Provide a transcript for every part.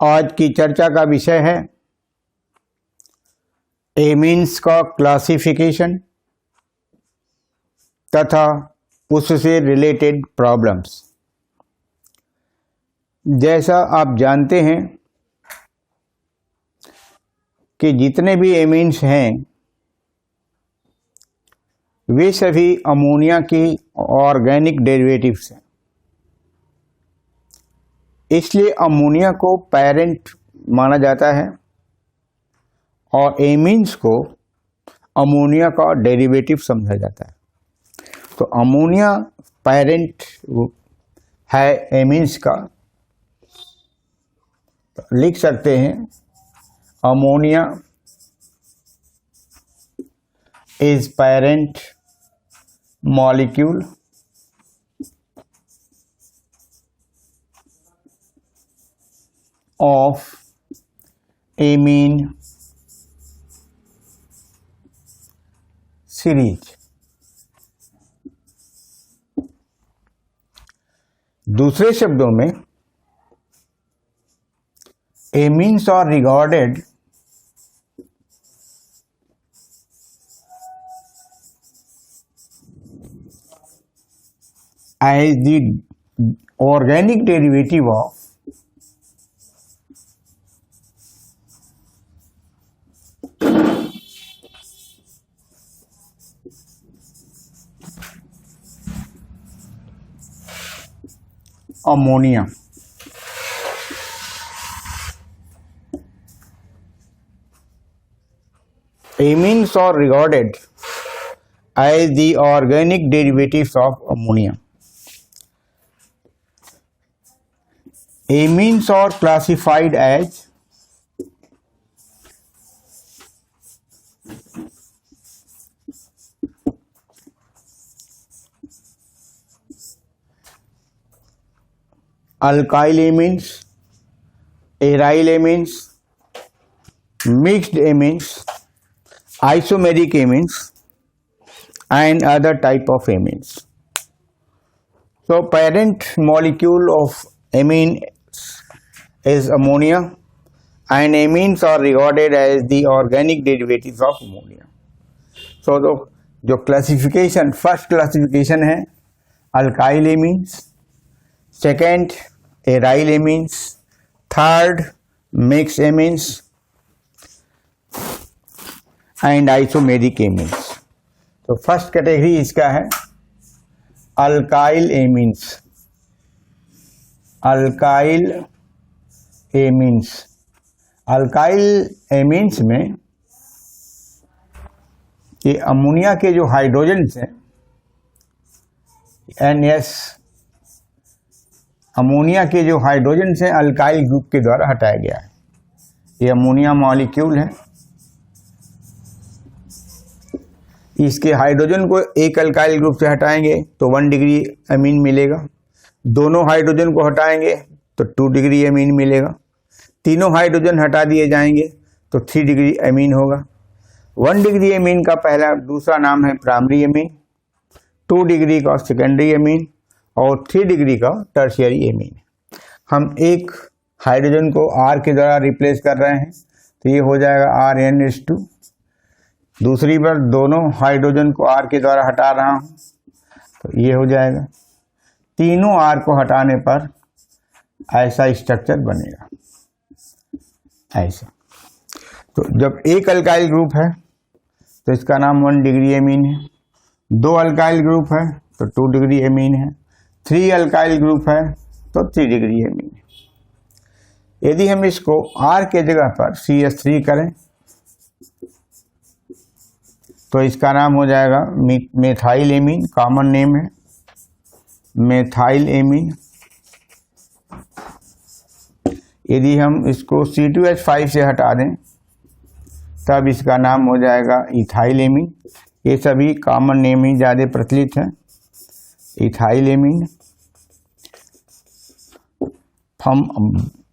आज की चर्चा का विषय है एमीन्स का क्लासिफिकेशन तथा उससे रिलेटेड प्रॉब्लम्स। जैसा आप जानते हैं कि जितने भी एमीन्स हैं वे सभी अमोनिया की ऑर्गेनिक डेरिवेटिव्स हैं। इसलिए अमोनिया को पेरेंट माना जाता है और एमीन्स को अमोनिया का डेरिवेटिव समझा जाता है। तो अमोनिया पेरेंट है एमीन्स का, तो लिख सकते हैं ammonia is parent molecule of amine series। दूसरे शब्दों में amines are regarded as the organic derivative of ammonia। Amines are regarded as the organic derivatives of ammonia। Amines are classified as alkyl amines, aryl amines, mixed amines, isomeric amines and other type of amines। So parent molecule of amine is ammonia and amines are regarded as the organic derivatives of ammonia। So जो classification, first classification है alkyl amines, second aryl amines, third mix amines and isomeric amines. तो first category इसका है alkyl amines. Alkyl amines, alkyl amines में ये ammonia के जो hydrogens हैं NS, अमोनिया के जो हाइड्रोजन्स हैं अल्काइल ग्रुप के द्वारा हटाया गया है। ये अमोनिया मॉलिक्यूल है, इसके हाइड्रोजन को एक अल्काइल ग्रुप से हटाएंगे तो 1 डिग्री अमीन मिलेगा, दोनों हाइड्रोजन को हटाएंगे तो 2 डिग्री अमीन मिलेगा, तीनों हाइड्रोजन हटा दिए जाएंगे तो 3 डिग्री अमीन होगा। 1 डिग्री अमीन का दूसरा नाम है प्राइमरी अमीन, 2 डिग्री का सेकेंडरी अमीन और 3 डिग्री का टर्शियरी एमीन। हम एक हाइड्रोजन को R के द्वारा रिप्लेस कर रहे हैं तो ये हो जाएगा RnH2। दूसरी बार दोनों हाइड्रोजन को R के द्वारा हटा रहा हूँ तो ये हो जाएगा। तीनों R को हटाने पर ऐसा स्ट्रक्चर बनेगा, ऐसा। तो जब एक अल्काइल ग्रुप है तो इसका नाम 1 डिग्री एमीन है, 2 अल्काइल ग्रुप है तो 2 डिग्री एमीन है, 3 अल्काइल ग्रुप है तो 3 डिग्री एमीन है। यदि हम इसको R के जगह पर CH3 करें तो इसका नाम हो जाएगा मेथाइल एमीन, कॉमन नेम है मेथाइल एमीन। यदि हम इसको C2H5 से हटा दें तब इसका नाम हो जाएगा इथाइल एमीन। ये सभी कॉमन नेम ही ज़्यादा प्रचलित हैं, इथाइल एमीन। हम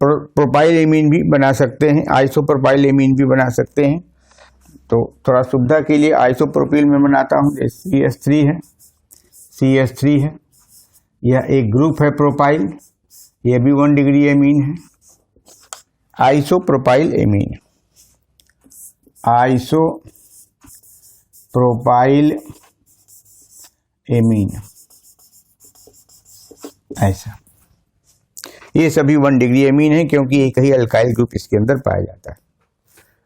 प्रोपाइल एमीन भी बना सकते हैं, आइसोप्रोपाइल एमीन भी बना सकते हैं। तो थोड़ा सुविधा के लिए आइसोप्रोपिल में बनाता हूँ, जैसे CH3 है, यह एक ग्रुप है प्रोपाइल, यह भी 1 डिग्री एमीन है। आइसोप्रोपाइल एमीन, आइसोप्रोपाइल एमीन, ऐसा। ये सभी 1 डिग्री एमीन है क्योंकि एक ही अल्काइल ग्रुप इसके अंदर पाया जाता है।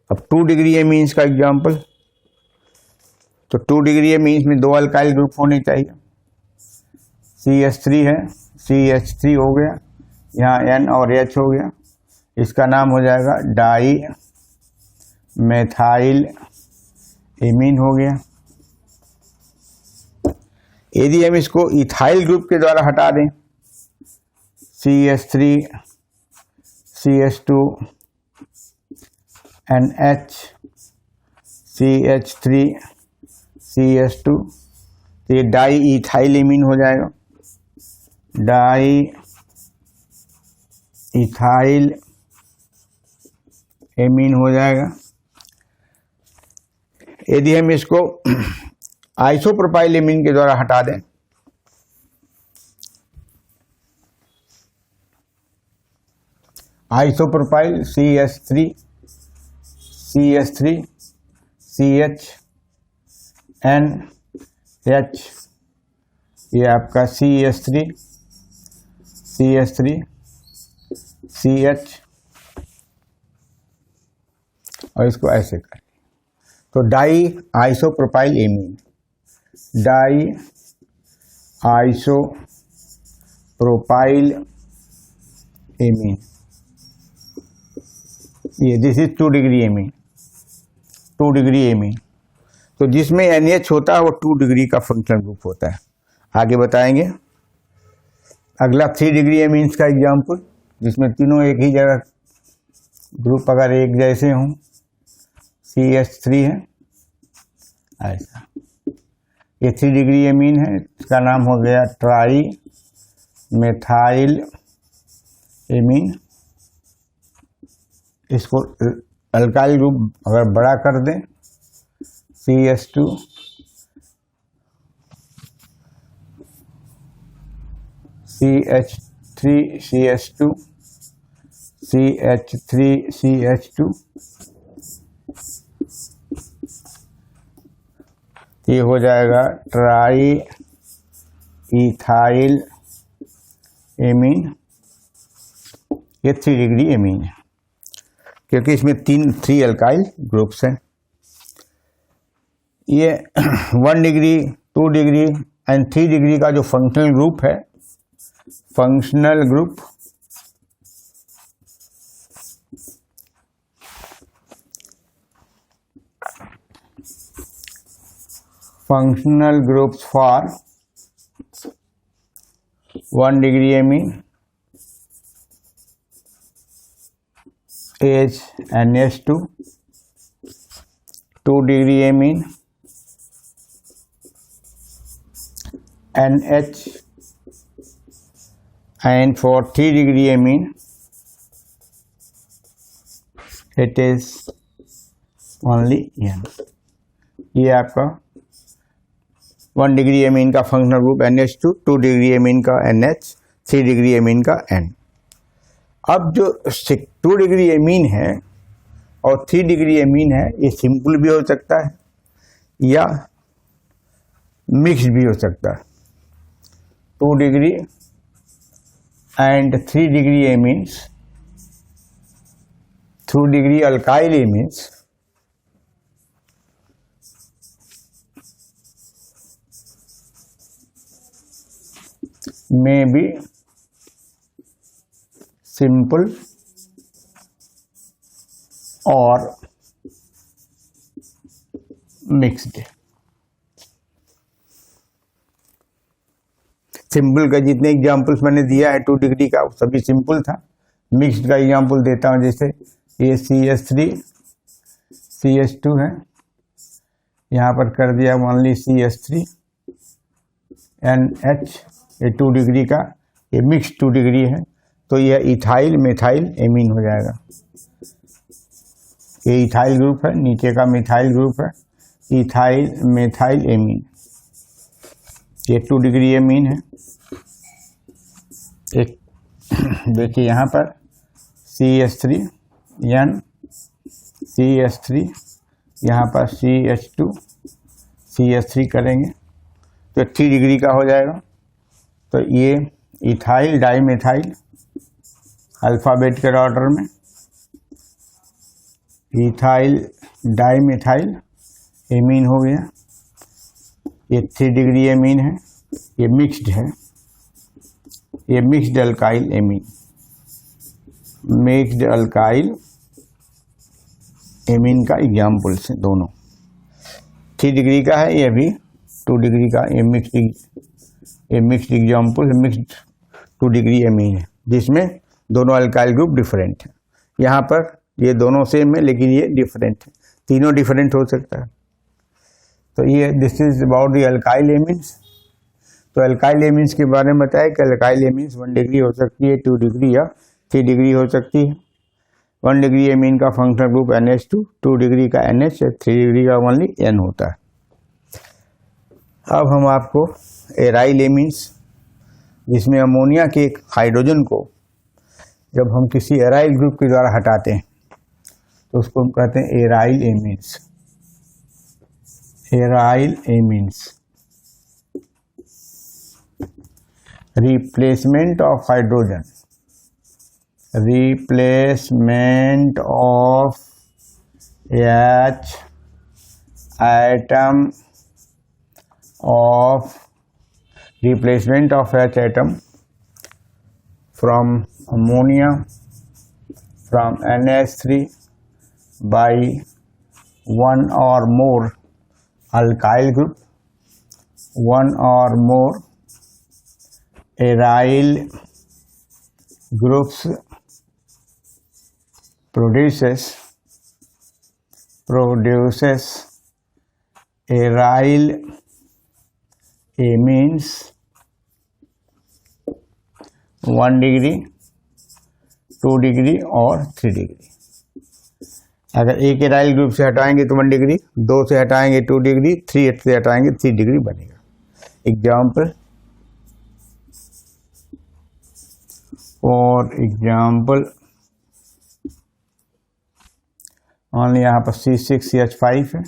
अब 2 डिग्री एमीन्स का एग्जाम्पल, तो 2 डिग्री एमीन्स में 2 अल्काइल ग्रुप होने चाहिए। CH3 है, CH3 हो गया, यहाँ N और H हो गया, इसका नाम हो जाएगा डाई मेथाइल एमीन हो गया। यदि हम इसको इथाइल ग्रुप के द्वारा हटा दें, CH3 CH2 NH CH3 CH2, तो ये डाई इथाइल एमीन हो जाएगा, डाई इथाइल एमीन हो जाएगा। यदि हम इसको आइसोप्रोपाइल एमीन के द्वारा हटा दें, isopropyl CH3 CH3 CH NH, ये आपका CH3 CH3 CH, और इसको ऐसे करें तो di isopropyl amine, di isopropyl amine, ये this is 2 degree amine, 2 degree amine. तो जिसमें NH होता है वो 2 डिग्री का फंक्शनल ग्रुप होता है। आगे बताएंगे। अगला 3 डिग्री एमीन्स का एग्जाम्पल, जिसमें तीनों एक ही जगह ग्रुप अगर एक जैसे हों, CH3 है ऐसा, ये 3 डिग्री एमीन है, इसका नाम हो गया ट्राई मेथाइल एमीन। इसको अल्काइल ग्रुप अगर बड़ा कर दें, CH2 CH3 CH2 CH3 CH2, ये हो जाएगा ट्राई इथाइल एमीन। ये 3 डिग्री एमीन है क्योंकि इसमें 3 अल्काइल ग्रुप्स हैं। ये 1 डिग्री 2 डिग्री एंड 3 डिग्री का जो फंक्शनल ग्रुप है, functional group functional groups for 1 degree amine is NH2, 2 degree amine NH, and for 3 degree amine it is only N। ये आपका 1 डिग्री एमीन का functional group NH2, 2 degree amine का NH, 3 degree amine का N। अब जो 2 degree amine है और 3 degree amine है, ये सिंपल भी हो सकता है या मिक्स भी हो सकता है। 2 degree and 3 degree amines, 2 degree alkyl amines may be simple or mixed। Simple का जितने एग्जाम्पल्स मैंने दिया है 2 डिग्री का सभी सिंपल था। मिक्स्ड का एग्जाम्पल देता हूँ, जैसे ये CH3 CH2 है, यहाँ पर कर दिया ओनली CH3 NH, ये 2 डिग्री का, ये मिक्स 2 डिग्री है, तो यह इथाइल मेथाइल एमीन हो जाएगा। ये इथाइल ग्रुप है, नीचे का मिथाइल ग्रुप है, इथाइल मेथाइल एमीन। ये 2 डिग्री एमीन है। एक देखिए यहाँ पर CH3 NCH3, यहाँ पर CH2 CH3 करेंगे तो 3 डिग्री का हो जाएगा। तो ये इथाइल डाइमेथाइल अल्फ़ाबेटिकल ऑर्डर में इथाइल डाइमेथाइल एमीन हो गया। ये 3 डिग्री एमीन है, ये मिक्स्ड है, ये mixed alkyl amine, mixed alkyl amine का एग्जाम्पल से दोनों 3 डिग्री का है, ये भी 2 डिग्री का, ये mixed example mixed 2 degree amine है, जिसमें दोनों अल्काइल ग्रुप डिफरेंट है। यहाँ पर ये दोनों सेम है लेकिन ये डिफरेंट है, तीनों डिफरेंट हो सकता है। तो ये this is about the alkyl amines. तो अल्काइल एमीन्स के बारे में बताया कि अल्काइल एमीन्स 1 डिग्री हो सकती है, 2 डिग्री या 3 डिग्री हो सकती है। 1 डिग्री एमीन का फंक्शनल ग्रुप NH2, 2 डिग्री का NH, 3 डिग्री का ओनली N होता है। अब हम आपको एराइल एमीन्स, जिसमें अमोनिया के एक हाइड्रोजन को जब हम किसी एराइल ग्रुप के द्वारा हटाते हैं तो उसको हम कहते हैं aryl amines. Aryl amines, replacement of hydrogen, replacement of H atom from ammonia from NH3 by one or more alkyl group, one or more aryl groups produces aryl amines 1 degree, 2 degree और 3 degree. अगर एक aryl group से हटाएंगे तो 1 degree, 2 से हटाएंगे 2 degree, 3 से हटाएंगे 3 डिग्री बनेगा। एग्जाम्पल, फॉर एग्जाम्पल ओनली यहाँ पर C6CH5 है,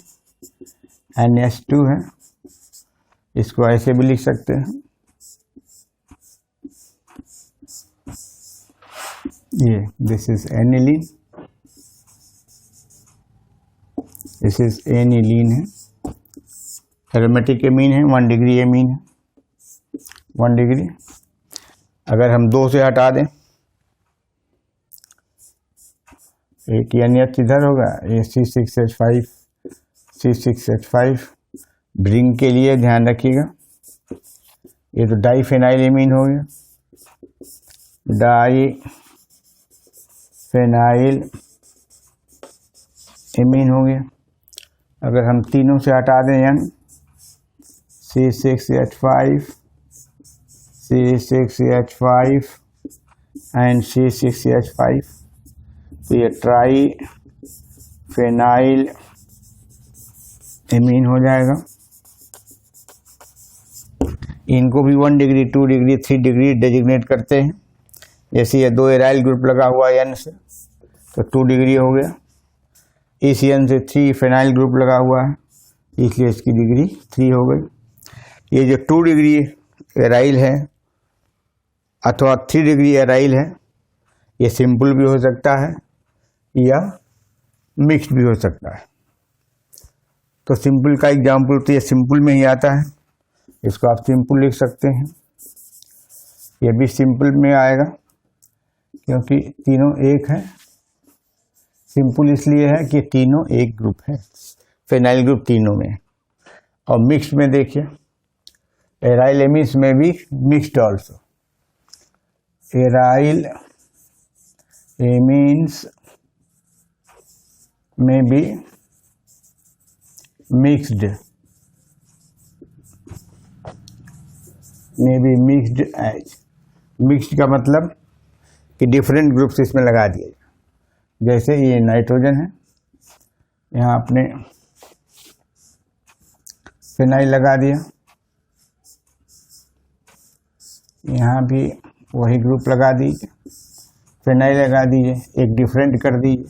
NH2 है, इसको ऐसे भी लिख सकते हैं, ये this is aniline, this is aniline है, एरोमेटिक एमीन है, 1 डिग्री एमीन है, 1 डिग्री। अगर हम 2 से हटा दें, एक NH इधर होगा, ये C6H5 ब्रिंग के लिए ध्यान रखिएगा। ये तो डाइफेनाइल एमीन हो गया, डाइफेनाइल एमीन हो गया। अगर हम तीनों से हटा दें यानी C6H5 एंड C6H5, तो ये ट्राइफेनाइल एमीन हो जाएगा। इनको भी 1 डिग्री, 2 डिग्री, 3 डिग्री डेजिग्नेट करते हैं। जैसे ये 2 एराइल ग्रुप लगा हुआ है N से, तो 2 डिग्री हो गया। इस N से 3 फेनाइल ग्रुप लगा हुआ है, इसलिए इसकी डिग्री 3 हो गई। ये जो 2 डिग्री एराइल है अथवा 3 डिग्री एराइल है, ये सिंपल भी हो सकता है या मिक्स्ड भी हो सकता है। तो सिंपल का एग्जाम्पल तो ये सिंपल में ही आता है, इसको आप सिंपल लिख सकते हैं। ये भी सिंपल में आएगा क्योंकि तीनों एक है। सिंपल इसलिए है कि तीनों एक ग्रुप है, फेनाइल ग्रुप तीनों में। और मिक्स्ड में देखिए, एराइल एमीन्स में भी मिक्स्ड ऑल्सो, एराइल एमीन्स में भी मिक्स्ड एज। मिक्स्ड का मतलब कि डिफरेंट ग्रुप्स इसमें लगा दिए। जैसे ये नाइट्रोजन है, यहाँ आपने फिनाइल लगा दिया, यहाँ भी वही ग्रुप लगा दीजिए, फिनाइल लगा दीजिए, एक डिफरेंट कर दीजिए,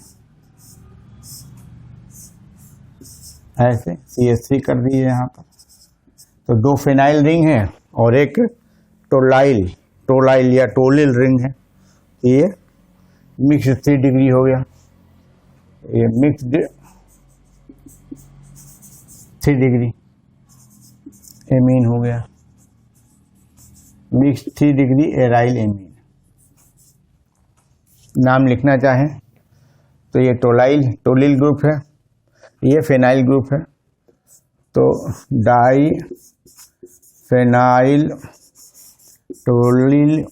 ऐसे CH3 कर दीजिए यहाँ पर। तो 2 फिनाइल रिंग है और एक टोलाइल या टोलिल रिंग है। ये मिक्स 3 डिग्री हो गया, ये मिक्सड 3 डिग्री एमीन हो गया, मिक्स 3 डिग्री एराइल एमीन। नाम लिखना चाहें तो ये टोलिल ग्रुप है, ये फिनाइल ग्रुप है, तो डाई फिनाइल टोलिल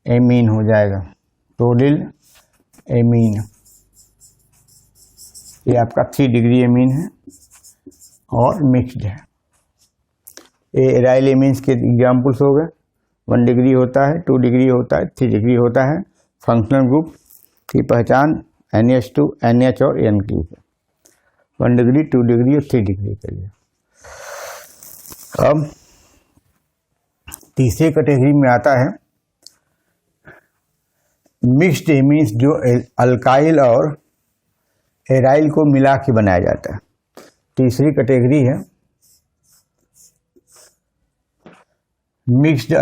एमीन हो जाएगा, टोलिल एमीन। ये आपका 3 डिग्री एमीन है और मिक्स्ड है। ये एराइल एमीन्स के एग्जाम्पल्स हो गए। 1 डिग्री होता है, 2 डिग्री होता है, 3 डिग्री होता है। फंक्शनल ग्रुप की पहचान NH2, NH और N की है। 1 डिग्री, 2 डिग्री और 3 डिग्री के लिए। अब तीसरे कैटेगरी में आता है मिक्स्ड एमीन्स, जो अल्काइल और एराइल को मिला के बनाया जाता है। तीसरी कैटेगरी है मिक्स्ड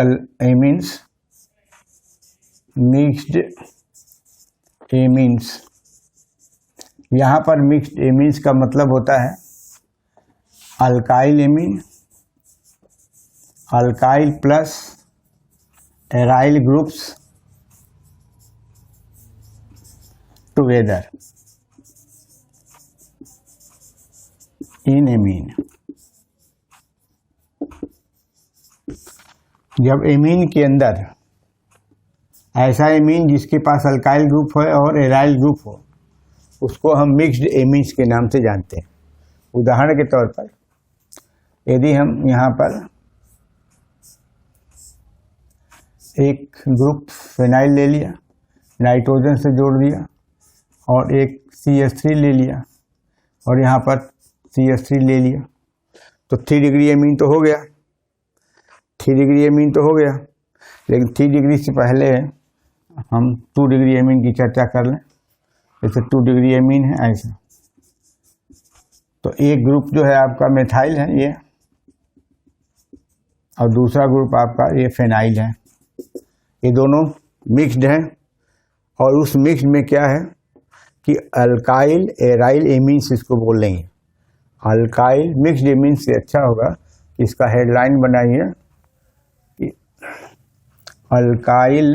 एमीन्स। यहाँ पर मिक्स्ड एमीन्स का मतलब होता है alkyl amine, alkyl plus aryl groups together in amine. जब एमीन के अंदर ऐसा एमीन जिसके पास अल्काइल ग्रुप हो और एराइल ग्रुप हो, उसको हम मिक्स्ड एमीन्स के नाम से जानते हैं। उदाहरण के तौर पर यदि हम यहाँ पर एक ग्रुप फिनाइल ले लिया, नाइट्रोजन से जोड़ दिया, और एक CH3 ले लिया और यहाँ पर CH3 ले लिया, तो 3 डिग्री एमीन तो हो गया, 3 डिग्री एमीन तो हो गया। लेकिन 3 डिग्री से पहले हम 2 डिग्री एमीन की चर्चा कर लें। जैसे 2 डिग्री एमीन है ऐसा, तो एक ग्रुप जो है आपका मेथाइल है ये, और दूसरा ग्रुप आपका ये फेनाइल है। ये दोनों मिक्स्ड हैं, और उस मिक्स में क्या है कि अल्काइल एराइल एमीन्स इसको बोल लेंगे। अल्काइल मिक्स्ड एमीन्स से अच्छा होगा कि इसका हेडलाइन बनाइए कि अल्काइल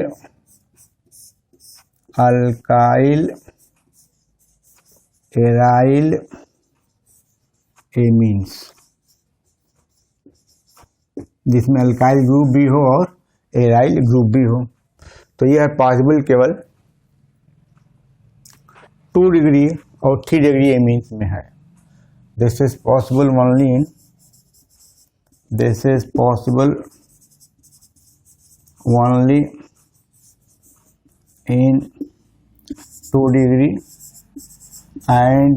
एराइल एमीन्स, जिसमें अल्काइल ग्रुप भी हो और एराइल ग्रुप भी हो। तो यह पॉसिबल केवल 2 डिग्री और 3 डिग्री एमीन्स में है। This is possible only in 2 degree and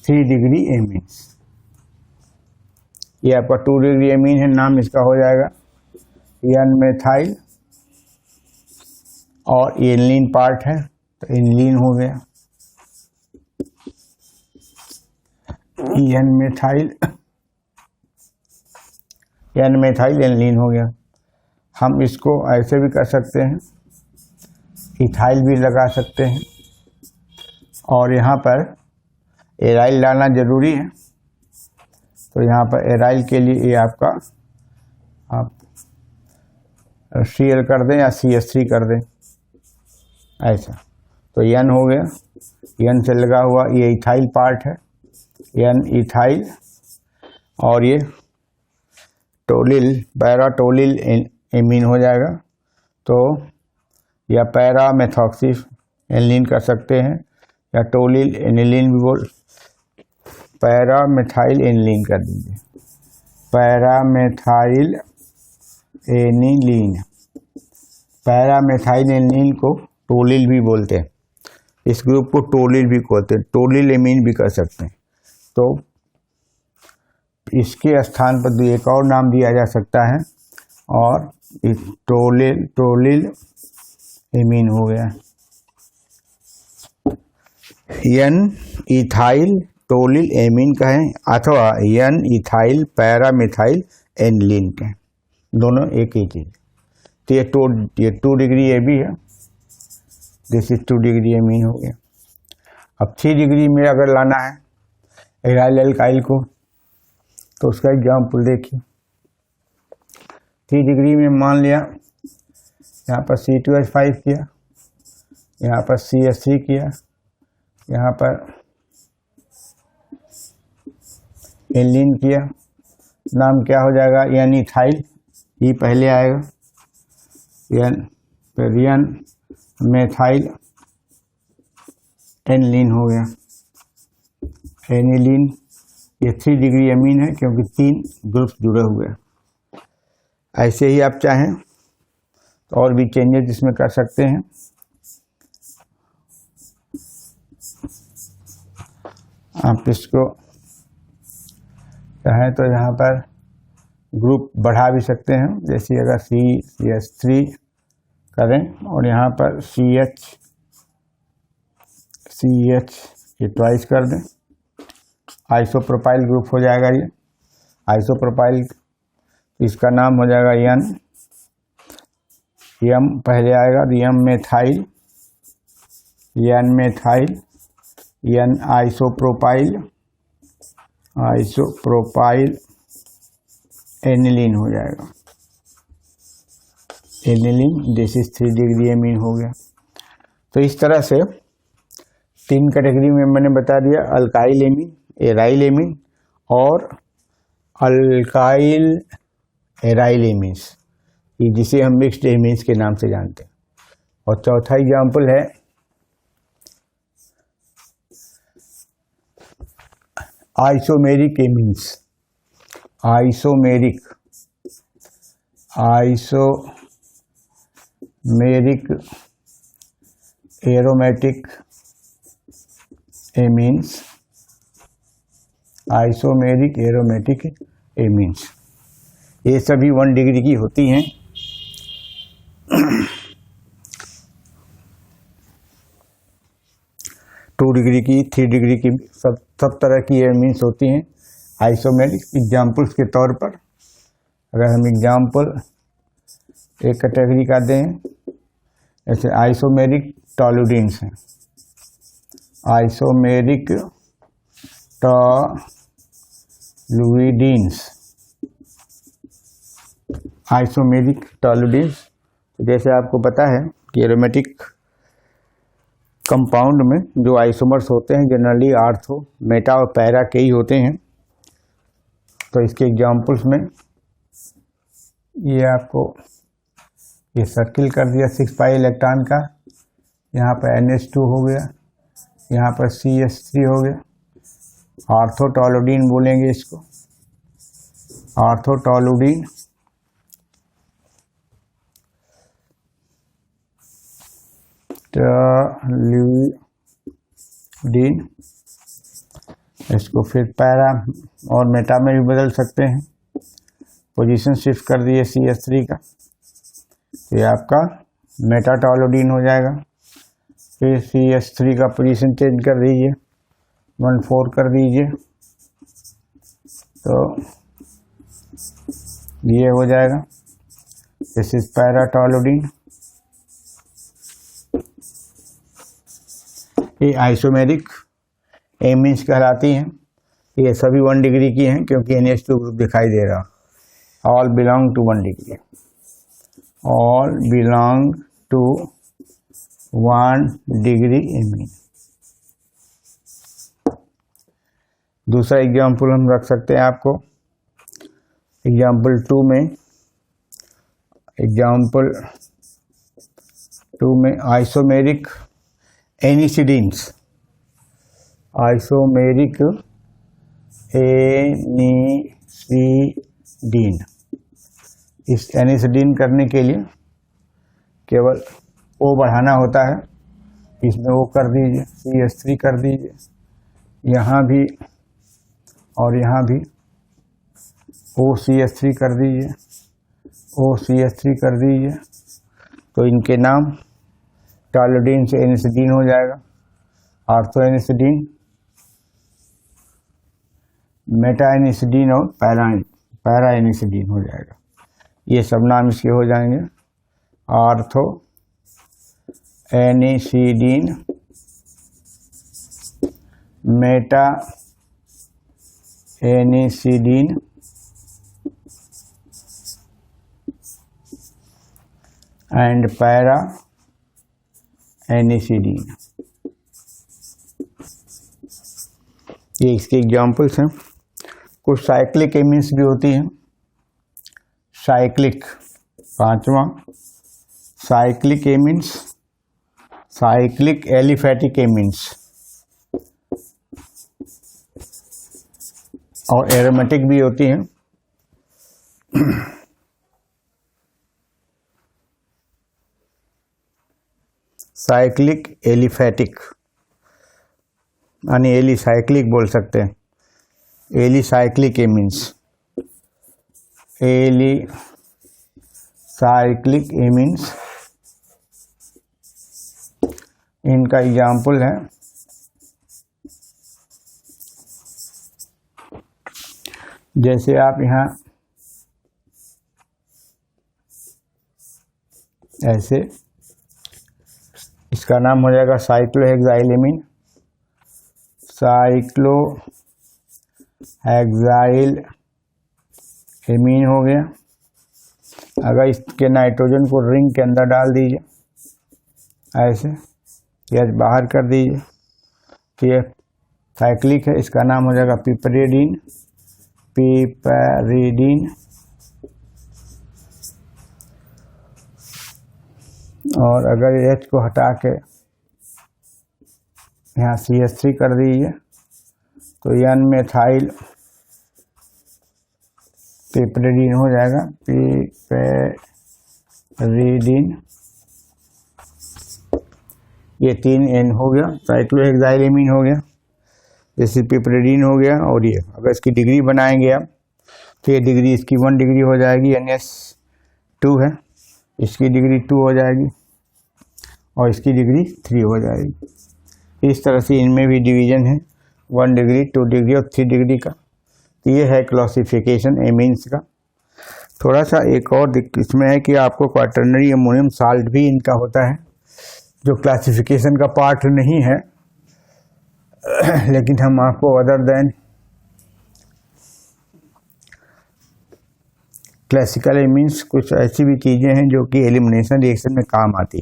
3 degree amines. ये आपका 2 डिग्री एमीन है, नाम इसका हो जाएगा एन मेथाइल, और ये एनलीन पार्ट है तो एनलीन हो गया, एन मेथाइल एनलीन हो गया। हम इसको ऐसे भी कर सकते हैं, इथाइल भी लगा सकते हैं, और यहाँ पर एराइल डालना जरूरी है। तो यहाँ पर एराइल के लिए ये आपका आप Cl कर दें या CH3 कर दें ऐसा। तो N हो गया, N से लगा हुआ ये इथाइल पार्ट है, N इथाइल, और ये टोलिल पैरा टोलिल एमीन हो जाएगा। तो या पैरा मेथॉक्सी एनिलीन कर सकते हैं, या टोलिल एनिलीन भी बोल, पैरा मेथाइल एनिलीन कर दीजिए, para methyl aniline. Para methyl aniline को टोलिल भी बोलते हैं, इस ग्रुप को टोलिल भी बोलते हैं, टोलिल एमीन भी कर सकते हैं। तो इसके स्थान पर एक और नाम दिया जा सकता है, और टोलिल एमीन हो गया। एन इथाइल टोलिल एमीन कहें अथवा एन इथाइल पैरामिथाइल एनिलीन कहें, दोनों एक ही चीज। तो ये 2 डिग्री ए बी है, दिस इज 2 डिग्री एमीन हो गया। अब 3 डिग्री में अगर लाना है एराइल एल्काइल को तो उसका एग्जाम्पल देखिए। 3 डिग्री में मान लिया यहाँ पर C2H5 किया, यहाँ पर CH3 किया, यहाँ पर एनिलीन किया, नाम क्या हो जाएगा एन इथाइल, ये पहले आएगा, एन मेथाइल एनिलीन हो गया। एनिलीन ये 3 डिग्री एमीन है क्योंकि 3 ग्रुप्स जुड़े हुए हैं। ऐसे ही आप चाहें तो और भी चेंजेस इसमें कर सकते हैं। आप इसको चाहें तो यहाँ पर ग्रुप बढ़ा भी सकते हैं, जैसे अगर CH3 करें और यहाँ पर CH ये ट्वाइस कर दें, आइसोप्रोपाइल ग्रुप हो जाएगा। ये आइसोप्रोपाइल, इसका नाम हो जाएगा एम पहले आएगा, M methyl, N methyl, N isopropyl aniline हो जाएगा। Aniline this is 3 degree amine हो गया। तो इस तरह से 3 कैटेगरी में मैंने बता दिया, अल्काइल एमीन, एराइल एमीन और अल्काइल एराइल एमीन्स, जिसे हम मिक्स्ड एमीन्स के नाम से जानते हैं। और चौथा एग्जाम्पल है isomeric amines. Isomeric aromatic amines, isomeric aromatic amines, ये सभी 1 डिग्री की होती हैं। टू डिग्री की, 3 डिग्री की, सब तरह की एमीन्स होती हैं। आइसोमेरिक एग्जाम्पल्स के तौर पर अगर हम एग्जाम्पल एक कैटेगरी का दें, जैसे आइसोमेरिक टॉलुडीन्स हैं, आइसोमेरिक टॉलुडीन्स, आइसोमेरिक टॉलुडीन्स। जैसे आपको पता है कि एरोमेटिक कंपाउंड में जो आइसोमर्स होते हैं जनरली आर्थो, मेटा और पैरा के ही होते हैं। तो इसके एग्जाम्पल्स में ये आपको ये सर्किल कर दिया 6 पाई इलेक्ट्रॉन का, यहाँ पर NH2 हो गया, यहाँ पर CH3 हो गया। आर्थोटॉलुडीन बोलेंगे इसको, आर्थोटॉलुडीन। टॉलुडीन, इसको फिर पैरा और मेटा में भी बदल सकते हैं। पोजीशन शिफ्ट कर दिए CH3 का, तो ये आपका मेटाटॉलुडीन हो जाएगा। फिर CH3 का पोजीशन चेंज कर दीजिए, 1,4 कर दीजिए, तो ये हो जाएगा, दिस इज पैराटॉलुडीन। ये आइसोमेरिक एमीन्स कहलाती हैं। ये सभी 1 डिग्री की हैं क्योंकि NH2 ग्रुप दिखाई दे रहा। All belong to 1 degree, all belong to 1 degree amine. दूसरा एग्जाम्पल हम रख सकते हैं आपको, एग्जाम्पल 2 में आइसोमेरिक एनिसिडीन्स, आइसोमेरिक एनिसिडीन। इस एनिसिडीन करने के लिए केवल O बढ़ाना होता है, इसमें O कर दीजिए, CH3 कर दीजिए, यहाँ भी और यहाँ भी OCH3 कर दीजिए, OCH3 कर दीजिए। तो इनके नाम टॉलुडीन से एनिसिडीन हो जाएगा, ऑर्थो एनिसिडीन, मेटा एनिसिडीन और पैरा एनिसिडीन हो जाएगा। ये सब नाम इसके हो जाएंगे, ऑर्थो एनिसिडीन, मेटा एनिसिडीन, एंड पैरा एनिसिडीन। ये इसके एग्जाम्पल्स हैं। कुछ साइक्लिक एमीन्स भी होती हैं। साइक्लिक, पांचवा cyclic amines, cyclic aliphatic amines और एरोमेटिक भी होती हैं। साइक्लिक एलिफैटिक यानी एलिसाइक्लिक बोल सकते हैं। एलिसाइक्लिक एमीन्स, एलिसाइक्लिक एमीन्स, इनका एग्जाम्पल है जैसे आप यहाँ ऐसे, इसका नाम हो जाएगा साइक्लोहेक्साइलेमीन, साइक्लोहेक्साइल एमीन हो गया। अगर इसके नाइट्रोजन को रिंग के अंदर डाल दीजिए ऐसे, या बाहर कर दीजिए तो ये साइक्लिक है। इसका नाम हो जाएगा पिपरेडीन, पिपरेडीन। और अगर H को हटा के यहाँ CH3 कर दीजिए तो N मेथाइल पिपरेडीन हो जाएगा, पिपरेडीन। ये 3 N हो गया, साइक्लोहेक्साइलेमीन हो गया, जैसे पिपरेडीन हो गया। और ये अगर इसकी डिग्री बनाएंगे आप तो ये डिग्री इसकी 1 डिग्री हो जाएगी, NS2 है, इसकी डिग्री 2 हो जाएगी और इसकी डिग्री 3 हो जाएगी। इस तरह से इनमें भी डिवीजन है, 1 डिग्री, 2 डिग्री और 3 डिग्री का। तो ये है क्लासिफिकेशन एमीन्स का। थोड़ा सा एक और इसमें है कि आपको क्वाटर्नरी अमोनियम साल्ट भी इनका होता है, जो क्लासिफिकेशन का पार्ट नहीं है, लेकिन हम आपको अदर देन क्लासिकल एमीन्स कुछ ऐसी भी चीज़ें हैं जो कि एलिमिनेशन रिएक्शन में काम आती।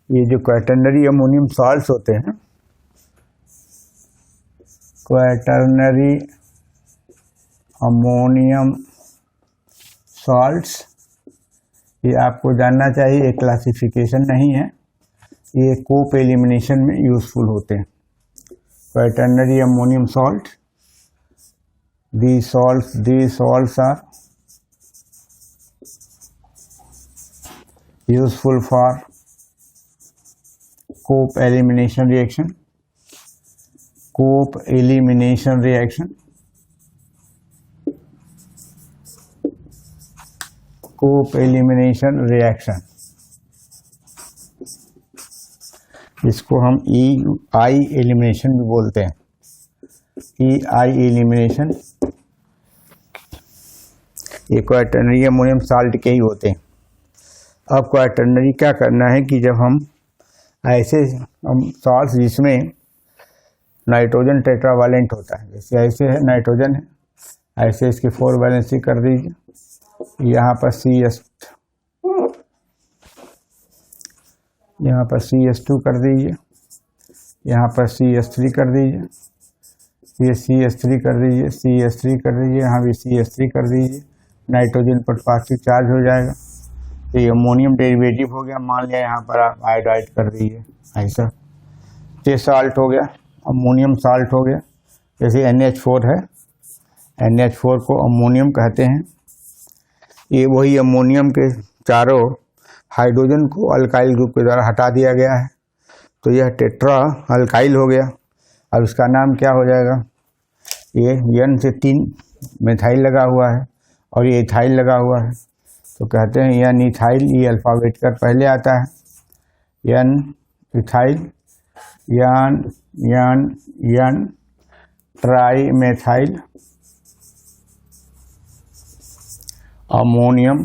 ये जो क्वाटर्नरी अमोनियम सॉल्ट्स होते हैं, क्वाटर्नरी अमोनियम सॉल्ट्स, ये आपको जानना चाहिए, ये क्लासिफिकेशन नहीं है, ये कोप एलिमिनेशन में यूजफुल होते हैं। Quaternary ammonium salt, these salts are useful for cope elimination reaction, cope elimination reaction, cope elimination reaction। इसको हम EI एलिमिनेशन भी बोलते हैं, EI एलिमिनेशन। ये क्वाटर्नरी अमोनियम साल्ट के ही होते हैं। अब क्वाटर्नरी क्या करना है कि जब हम ऐसे सॉल्ट्स जिसमें नाइट्रोजन टेट्रावैलेंट होता है, जैसे ऐसे है नाइट्रोजन है, ऐसे इसकी 4 वैलेंसी कर दीजिए, यहाँ पर CS2 कर दीजिए, यहाँ पर CS3 कर दीजिए, ये CS3 कर दीजिए, CS3 कर दीजिए, यहाँ भी CS3 कर दीजिए, नाइट्रोजन पर पॉजिटिव चार्ज हो जाएगा। तो ये अमोनियम डेरिवेटिव हो गया। मान लिया यहाँ पर आप आयोडाइड कर दीजिए ऐसा, ये साल्ट हो गया, अमोनियम साल्ट हो गया। जैसे NH4 है, NH4 को अमोनियम कहते हैं। ये वही अमोनियम के चारों हाइड्रोजन को अल्काइल ग्रुप के द्वारा हटा दिया गया है, तो यह टेट्रा अल्काइल हो गया। अब इसका नाम क्या हो जाएगा, ये N से 3 मेथाइल लगा हुआ है और ये इथाइल लगा हुआ है, तो कहते हैं यह इथाइल, ये अल्फ़ाबेट कर पहले आता है, N ethyl, N trimethyl ammonium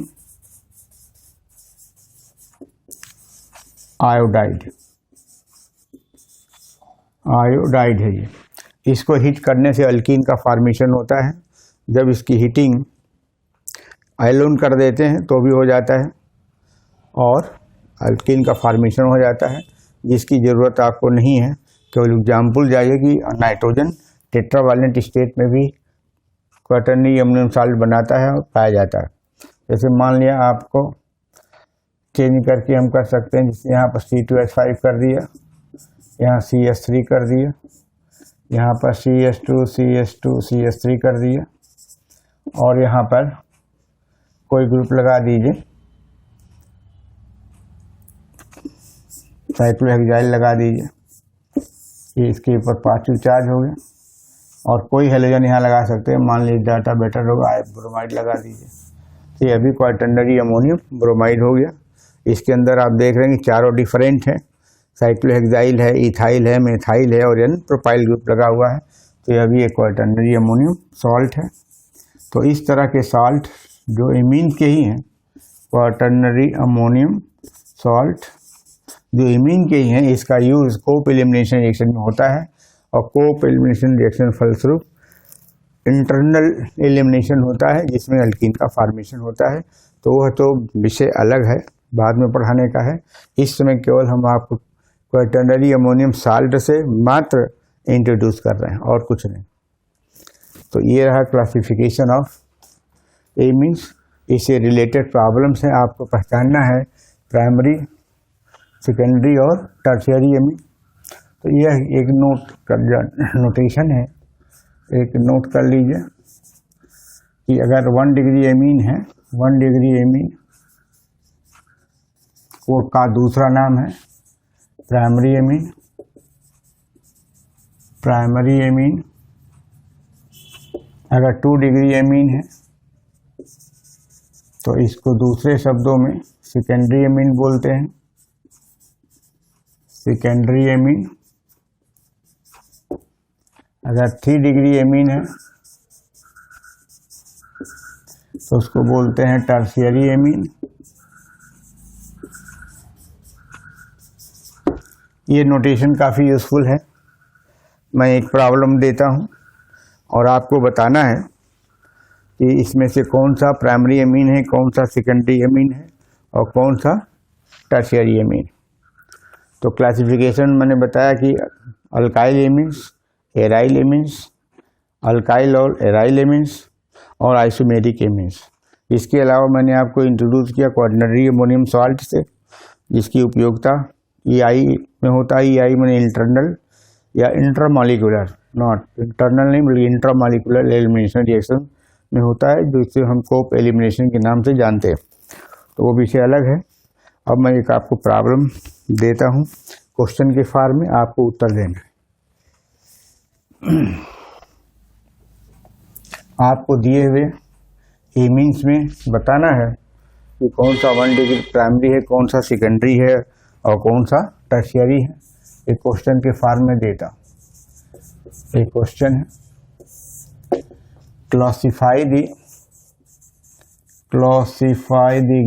iodide है ये। इसको हीट करने से अल्कीन का फॉर्मेशन होता है। जब इसकी हीटिंग आयलोन कर देते हैं तो भी हो जाता है और अल्कीन का फॉर्मेशन हो जाता है, जिसकी ज़रूरत आपको नहीं है। केवल एग्जाम्पल जाइए कि नाइट्रोजन टेट्रावैलेंट स्टेट में भी क्वाटरनरी अमोनियम साल्ट बनाता है और पाया जाता है। जैसे मान लिया आपको चेंज करके हम कर सकते हैं, जिससे यहाँ पर C2H5 कर दिया, यहाँ CH3 कर दिया, यहाँ पर CH2 कर दिया और यहाँ पर कोई ग्रुप लगा दीजिए, साइक्लोहेक्साइल लगा दीजिए, ये इसके ऊपर पॉजिटिव चार्ज हो गया। और कोई हेलोजन यहाँ लगा सकते हैं, मान लीजिए डाटा बेटर होगा, ब्रोमाइड लगा दीजिए, तो ये अभी क्वाटरनरी अमोनियम ब्रोमाइड हो गया। इसके अंदर आप देख रहे हैं कि चारों डिफरेंट हैं, साइक्लोहेक्साइल है, इथाइल है, मेथाइल है और N प्रोपाइल ग्रुप लगा हुआ है, तो यह भी एक क्वाटरनरी अमोनियम सॉल्ट है। तो इस तरह के सॉल्ट जो एमीन के ही हैं, क्वाटरनरी अमोनियम सॉल्ट जो एमीन के ही हैं, इसका यूज़ कोप एलिमिनेशन रिएक्शन में होता है और कोप एलिमिनेशन रिएक्शन फलस्वरूप इंटरनल एलिमिनेशन होता है, जिसमें अल्कीन का फॉर्मेशन होता है। तो वह तो विषय अलग है, बाद में पढ़ाने का है। इस समय केवल हम आपको क्वाटरनरी अमोनियम साल्ट से मात्र इंट्रोड्यूस कर रहे हैं और कुछ नहीं। तो ये रहा क्लासिफिकेशन ऑफ एमीन्स। इससे रिलेटेड प्रॉब्लम्स हैं, आपको पहचानना है प्राइमरी, सेकेंडरी और टर्शियरी एमीन। तो यह एक नोटेशन है, एक नोट कर लीजिए कि अगर 1 डिग्री एमीन है, 1 डिग्री एमीन को का दूसरा नाम है प्राइमरी एमीन। प्राइमरी एमीन अगर 2 डिग्री एमीन है तो इसको दूसरे शब्दों में सेकेंडरी एमीन बोलते हैं। सेकेंडरी एमीन अगर 3 डिग्री एमीन है तो उसको बोलते हैं टर्शियरी एमीन। ये नोटेशन काफ़ी यूज़फुल है। मैं एक प्रॉब्लम देता हूँ और आपको बताना है कि इसमें से कौन सा प्राइमरी एमीन है, कौन सा सेकेंडरी एमीन है और कौन सा टर्शियरी एमीन। तो क्लासिफिकेशन मैंने बताया कि alkyl amines, aryl amines, alkyl और एराइल एमीन्स और आइसोमेरिक एमीन्स। इसके अलावा मैंने आपको इंट्रोड्यूस किया क्वाटरनरी अमोनियम सॉल्ट से, जिसकी उपयोगिता EI में होता है। EI मैंने इंटरनल या इंट्रामॉलिक्यूलर, नॉट इंटरनल नहीं बल्कि इंट्रामॉलिक्यूलर एलिमिनेशन रिएक्शन में होता है, जो इसे हम कोप एलिमिनेशन के नाम से जानते हैं। तो वो विषय अलग है। अब मैं एक आपको प्रॉब्लम देता हूँ, क्वेश्चन के फॉर्म में आपको उत्तर देना है। आपको दिए हुए एमीन्स में बताना है कि कौन सा 1 डिग्री प्राइमरी है, कौन सा सेकेंडरी है और कौन सा टर्शियरी है। एक क्वेश्चन के फॉर्म में देता हूँ। एक क्वेश्चन है, classify the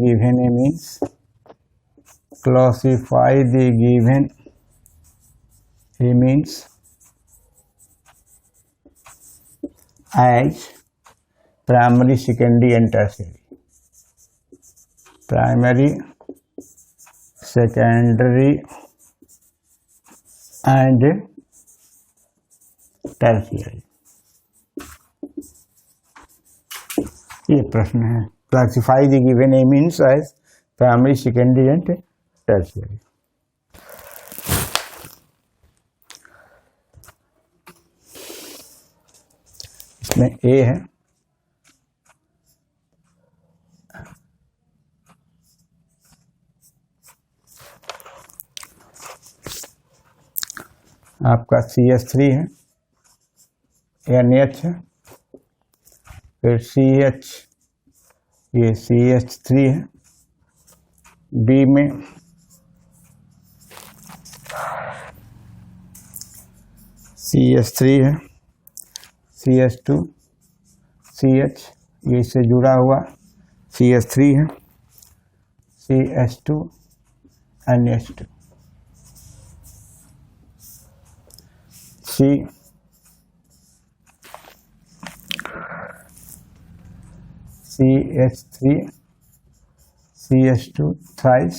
given amines, classify the given amines as primary, secondary and tertiary. Primary, secondary and tertiary. ये प्रश्न है, classify the given amines as primary, secondary and tertiary. इसमें A है, आपका CH3 है, NH है, फिर CH, ये CH3 है, B में CH3 है, CH2 CH, ये इससे जुड़ा हुआ CH3 है, CH2 NH2, CH3 CH2 thrice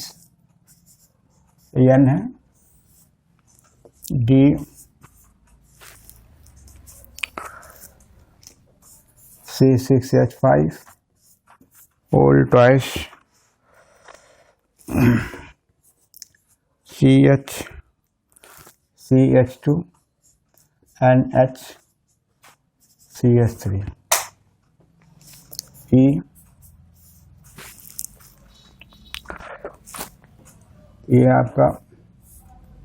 N है, D C6H5 all twice, CH CH2 NH CH3, E ये आपका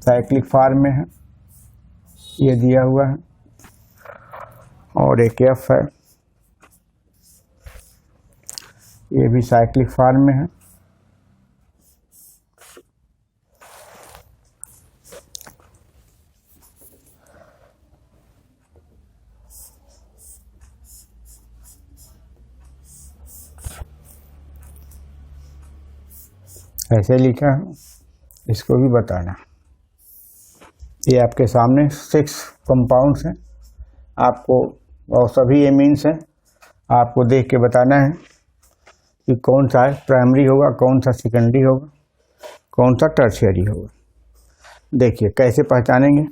साइक्लिक फॉर्म में है, ये दिया हुआ है, और एक F है, ये भी साइक्लिक फॉर्म में है। ऐसे लिखा है, इसको भी बताना। ये आपके सामने 6 कंपाउंड्स हैं, आपको और सभी एमीन्स हैं, आपको देख के बताना है कि कौन सा प्राइमरी होगा, कौन सा सेकेंडरी होगा, कौन सा टर्शियरी होगा। देखिए कैसे पहचानेंगे।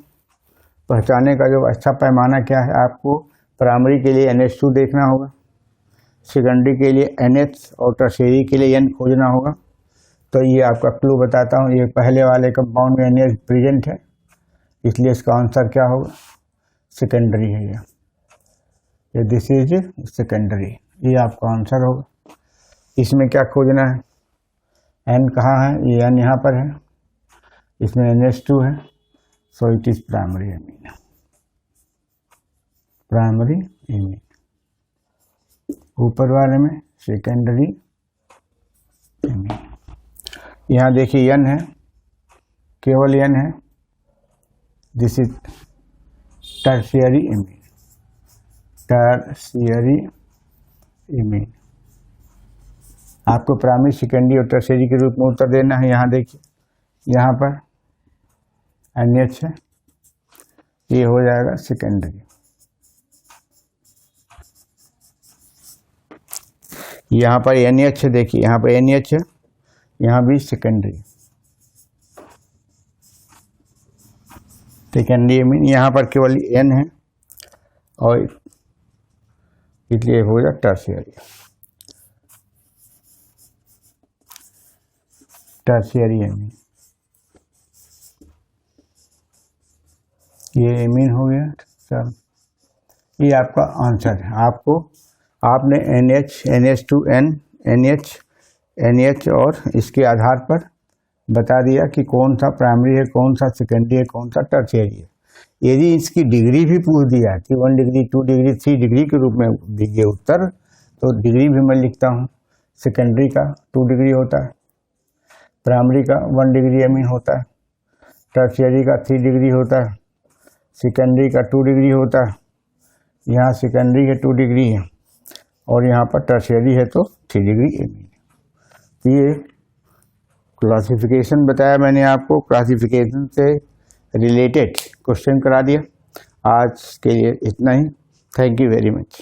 पहचानने का जो अच्छा पैमाना क्या है, आपको प्राइमरी के लिए NH2 देखना होगा, सेकेंडरी के लिए NH और टर्शियरी के लिए N खोजना होगा। तो ये आपका क्लू बताता हूँ, ये पहले वाले कंपाउंड में NH प्रेजेंट है, इसलिए इसका आंसर क्या होगा, सेकेंडरी है ये दिस इज सेकेंडरी, ये आपका आंसर होगा। इसमें क्या खोजना है, N कहाँ है, ये N यहाँ पर है, इसमें NH2 है, so it is primary amine, primary amine. ऊपर वाले में सेकेंडरी एमीन। यहाँ देखिए N है, केवल N है, this is tertiary amine, tertiary amine. आपको प्राइमरी, सेकेंडरी और टर्शियरी के रूप में उत्तर देना है। यहाँ देखिए, यहाँ पर NH है, ये हो जाएगा सेकेंडरी। यहाँ पर NH है, देखिए यहाँ पर NH है, यहाँ भी सेकेंडरी, सेकेंडरी एमीन। यहाँ पर केवल N है और इसलिए हो जाए टर्शियरी, टर्शियरी एमीन। ये एमीन हो गया सब, ये आपका आंसर है। आपने NH, NH2N, NH और इसके आधार पर बता दिया कि कौन सा प्राइमरी है, कौन सा सेकेंडरी है, कौन सा टर्शियरी है। यदि इसकी डिग्री भी पूछ दिया कि 1 डिग्री, 2 डिग्री, 3 डिग्री के रूप में दीजिए उत्तर, तो डिग्री भी मैं लिखता हूँ। सेकेंडरी का 2 डिग्री होता है, प्राइमरी का 1 डिग्री एमीन होता है, टर्शियरी का 3 डिग्री होता है, सेकेंडरी का 2 डिग्री होता है। यहाँ सेकेंडरी है 2 डिग्री है और यहाँ पर टर्शियरी है तो 3 डिग्री एमीन। ये क्लासिफिकेशन बताया मैंने आपको, क्लासिफिकेशन से रिलेटेड क्वेश्चन करा दिया। आज के लिए इतना ही। Thank you very much.